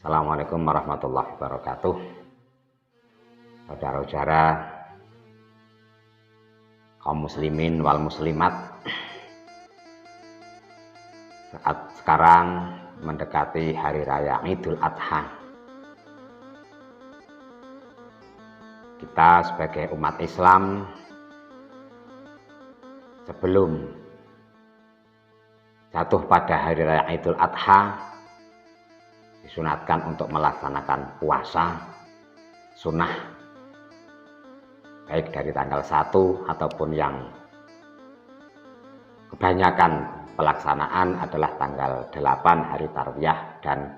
Assalamualaikum warahmatullahi wabarakatuh. Saudara-saudara kaum muslimin wal muslimat, saat sekarang mendekati hari raya Idul Adha, kita sebagai umat Islam sebelum jatuh pada hari raya Idul Adha disunatkan untuk melaksanakan puasa sunnah, baik dari tanggal 1 ataupun yang kebanyakan pelaksanaan adalah tanggal 8 hari Tarwiyah dan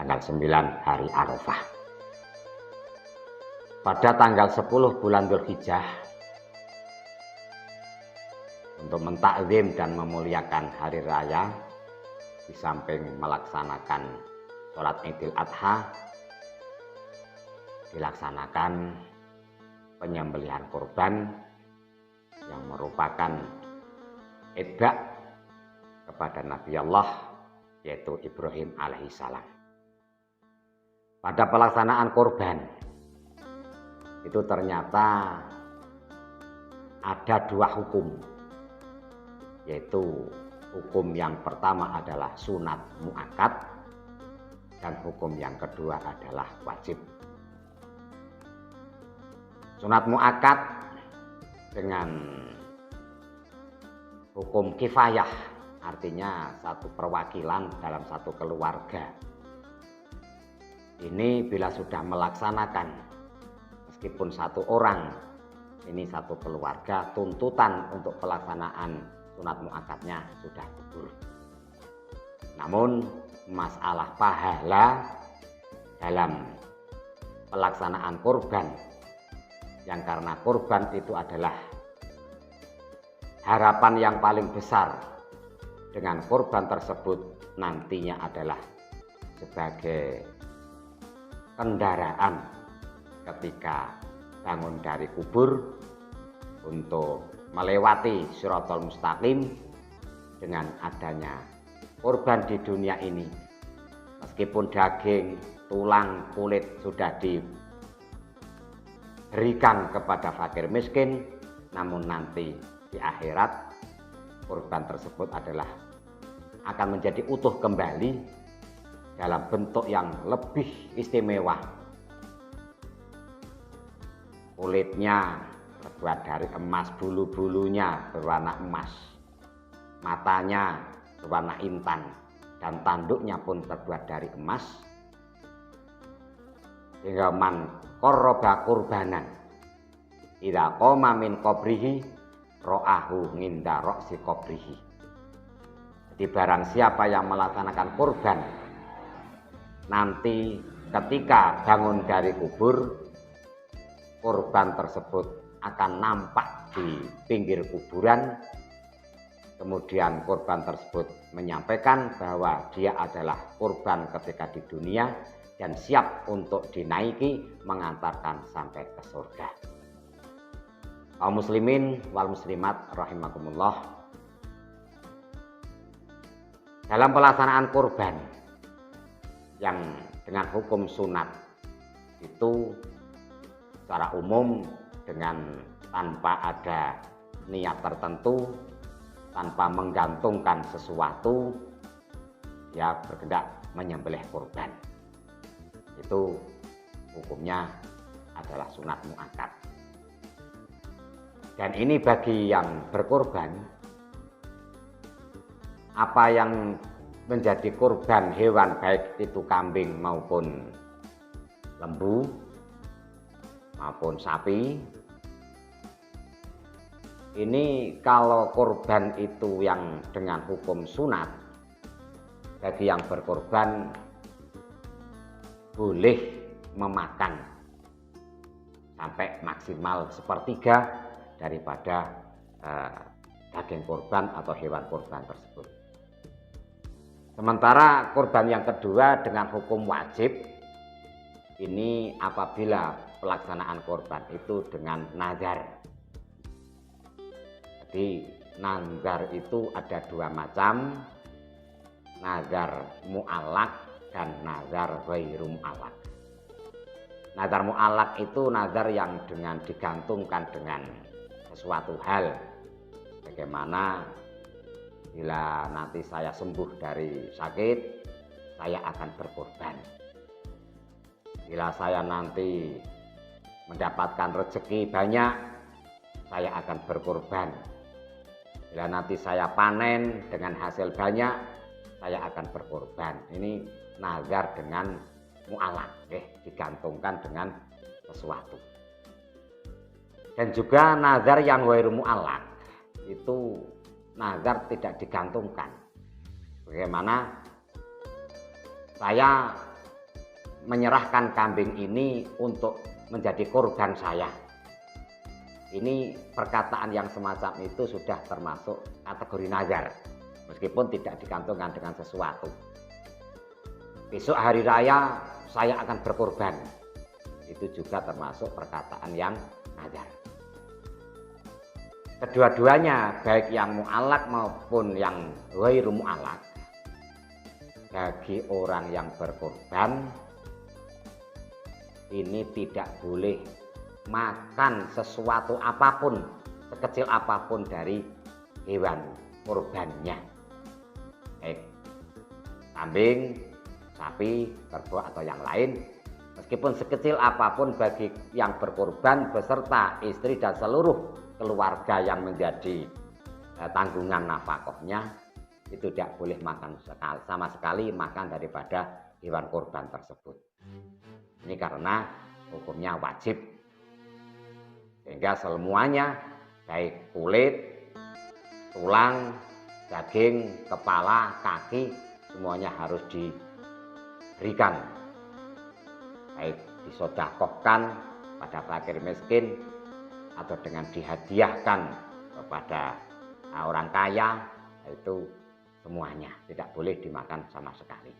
tanggal 9 hari Arafah. Pada tanggal 10 bulan Dzulhijjah, untuk mentakzim dan memuliakan hari raya, di samping melaksanakan sholat Idul Adha, dilaksanakan penyembelihan kurban yang merupakan iddah kepada Nabi Allah, yaitu Ibrahim alaihissalam. Pada pelaksanaan kurban itu ternyata ada dua hukum, yaitu hukum yang pertama adalah sunat muakkad dan hukum yang kedua adalah wajib. Sunat muakkad dengan hukum kifayah, artinya satu perwakilan dalam satu keluarga. Ini bila sudah melaksanakan, meskipun satu orang, ini satu keluarga, tuntutan untuk pelaksanaan sunat muakkadnya sudah gugur. Namun masalah pahala dalam pelaksanaan kurban, yang karena kurban itu adalah harapan yang paling besar, dengan kurban tersebut nantinya adalah sebagai kendaraan ketika bangun dari kubur untuk melewati Shirathul Mustaqim. Dengan adanya kurban di dunia ini, meskipun daging, tulang, kulit sudah diberikan kepada fakir miskin, namun nanti di akhirat kurban tersebut akan menjadi utuh kembali dalam bentuk yang lebih istimewa. Kulitnya terbuat dari emas, bulu-bulunya berwarna emas, matanya berwarna intan, dan tanduknya pun terbuat dari emas. Sehingga man qarraba qurbanan idza qoma min qabrihi ra'ahu nginda ra'si qabrihi. Jadi barang siapa yang melaksanakan kurban, nanti ketika bangun dari kubur, kurban tersebut akan nampak di pinggir kuburan. Kemudian kurban tersebut menyampaikan bahwa dia adalah kurban ketika di dunia dan siap untuk dinaiki mengantarkan sampai ke surga. Kaum muslimin wal muslimat rahimakumullah, dalam pelaksanaan kurban yang dengan hukum sunat itu secara umum dengan tanpa ada niat tertentu, tanpa menggantungkan sesuatu, dia berkehendak menyembelih kurban. Itu hukumnya adalah sunat muakkad. Dan ini bagi yang berkurban, apa yang menjadi kurban hewan, baik itu kambing maupun lembu maupun sapi, ini kalau kurban itu yang dengan hukum sunat, bagi yang berkurban boleh memakan sampai maksimal 1/3 daripada daging kurban atau hewan kurban tersebut. Sementara kurban yang kedua dengan hukum wajib, ini apabila pelaksanaan kurban itu dengan nazar. Jadi nazar itu ada dua macam, nazar mu'allaq dan nazar ghairu mu'allaq. Nazar mu'allaq itu nazar yang dengan digantungkan dengan sesuatu hal. Bagaimana bila nanti saya sembuh dari sakit, saya akan berkorban. Bila saya nanti mendapatkan rezeki banyak, saya akan berkorban. Bila nanti saya panen dengan hasil banyak, saya akan berkorban. Ini nazar dengan mu'allaq, digantungkan dengan sesuatu. Dan juga nazar yang ghairu mu'allaq itu nazar tidak digantungkan. Bagaimana saya menyerahkan kambing ini untuk menjadi korban saya. Ini perkataan yang semacam itu sudah termasuk kategori nazar, meskipun tidak digantungkan dengan sesuatu. Besok hari raya saya akan berkorban, itu juga termasuk perkataan yang nazar. Kedua-duanya, baik yang mu'allaq maupun yang ghairu mu'allaq, bagi orang yang berkorban ini tidak boleh makan sesuatu apapun, sekecil apapun dari hewan korbannya, baik kambing, sapi, kerbau atau yang lain, meskipun sekecil apapun bagi yang berkorban beserta istri dan seluruh keluarga yang menjadi tanggungan nafkahnya, itu tidak boleh makan sama sekali makan daripada hewan korban tersebut. Ini karena hukumnya wajib, sehingga semuanya baik kulit, tulang, daging, kepala, kaki, semuanya harus diberikan, baik disedekahkan pada fakir miskin atau dengan dihadiahkan kepada orang kaya, itu semuanya tidak boleh dimakan sama sekali.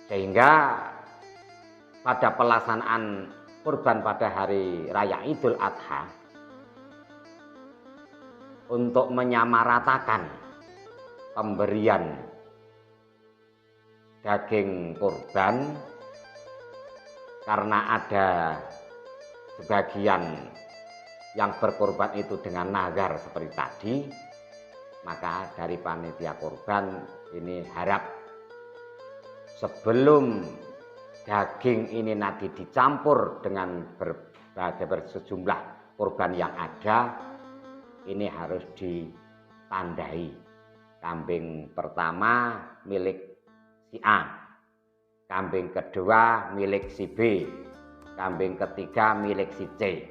Sehingga pada pelaksanaan kurban pada hari raya Idul Adha, untuk menyamaratakan pemberian daging kurban, karena ada sebagian yang berkorban itu dengan nazar seperti tadi, maka dari panitia kurban ini harap sebelum daging ini nanti dicampur dengan sejumlah kurban yang ada, ini harus ditandai. Kambing pertama milik si A, kambing kedua milik si B, kambing ketiga milik si C.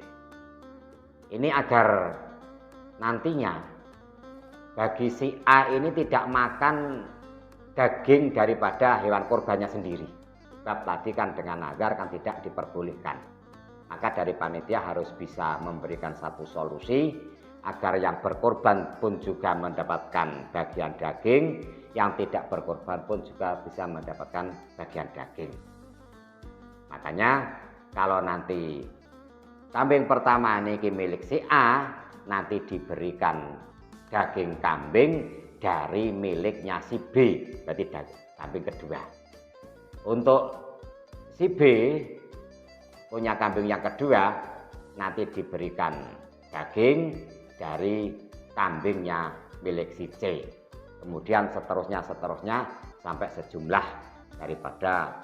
Ini agar nantinya bagi si A ini tidak makan daging daripada hewan korbannya sendiri. Sebab tadi kan dengan nazar kan tidak diperbolehkan. Maka dari panitia harus bisa memberikan satu solusi agar yang berkorban pun juga mendapatkan bagian daging, yang tidak berkorban pun juga bisa mendapatkan bagian daging. Makanya kalau nanti kambing pertama ini milik si A, nanti diberikan daging kambing dari miliknya si B, berarti kambing kedua. Untuk si B punya kambing yang kedua, nanti diberikan daging dari kambingnya milik si C. Kemudian seterusnya sampai sejumlah daripada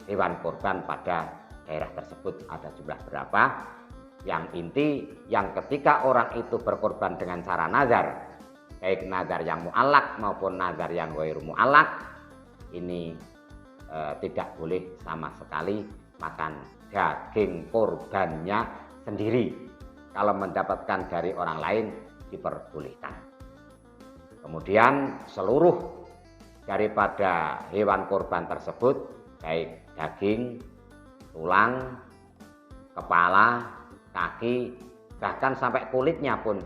hewan korban pada daerah tersebut ada jumlah berapa. Yang inti, yang ketika orang itu berkorban dengan cara nazar, baik nazar yang mu'allaq maupun nazar yang ghairu mu'allaq, ini tidak boleh sama sekali makan daging korbannya sendiri. Kalau mendapatkan dari orang lain diperbolehkan. Kemudian seluruh daripada hewan korban tersebut, baik daging, tulang, kepala, kaki, bahkan sampai kulitnya pun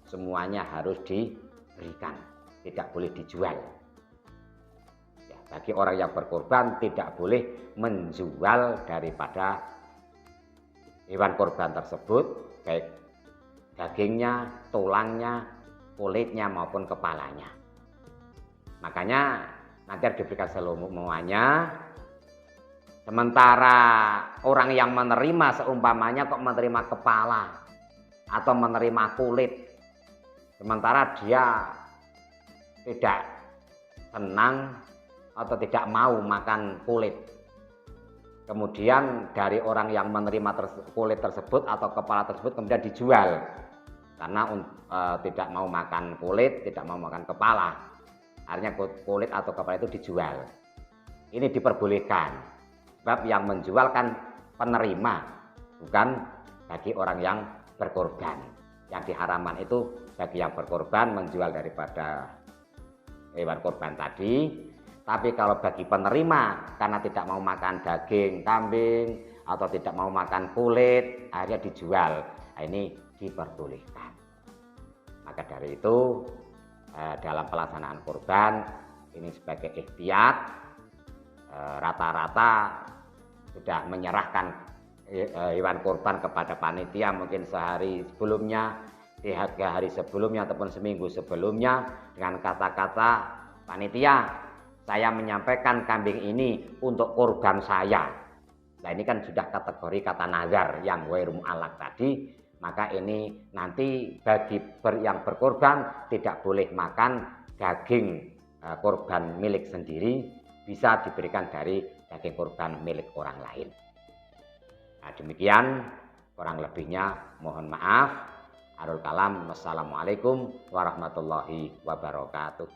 semuanya harus diberikan, tidak boleh dijual. Ya, bagi orang yang berkorban tidak boleh menjual daripada hewan korban tersebut, baik dagingnya, tulangnya, kulitnya maupun kepalanya. Makanya nanti harus diberikan semuanya. Sementara orang yang menerima seumpamanya kok menerima kepala atau menerima kulit, sementara dia tidak senang atau tidak mau makan kulit. Kemudian dari orang yang menerima kulit tersebut atau kepala tersebut kemudian dijual karena tidak mau makan kulit, tidak mau makan kepala. Artinya kulit atau kepala itu dijual. Ini diperbolehkan. Sebab yang menjual kan penerima, bukan bagi orang yang berkorban. Yang diharamkan itu bagi yang berkorban menjual daripada hewan korban tadi. Tapi kalau bagi penerima karena tidak mau makan daging kambing atau tidak mau makan kulit, akhirnya dijual. Nah, ini diperbolehkan. Maka dari itu dalam pelaksanaan kurban ini sebagai ikhtiat, rata-rata sudah menyerahkan hewan kurban kepada panitia mungkin sehari sebelumnya, 3 hari sebelumnya ataupun seminggu sebelumnya dengan kata-kata, panitia, saya menyampaikan kambing ini untuk kurban saya. Nah ini kan sudah kategori kata nazar yang ghairu mu'allaq tadi, maka ini nanti bagi yang berkorban tidak boleh makan daging korban milik sendiri, bisa diberikan dari daging korban milik orang lain. Nah, demikian kurang lebihnya, mohon maaf. Arul kalam, wassalamualaikum warahmatullahi wabarakatuh.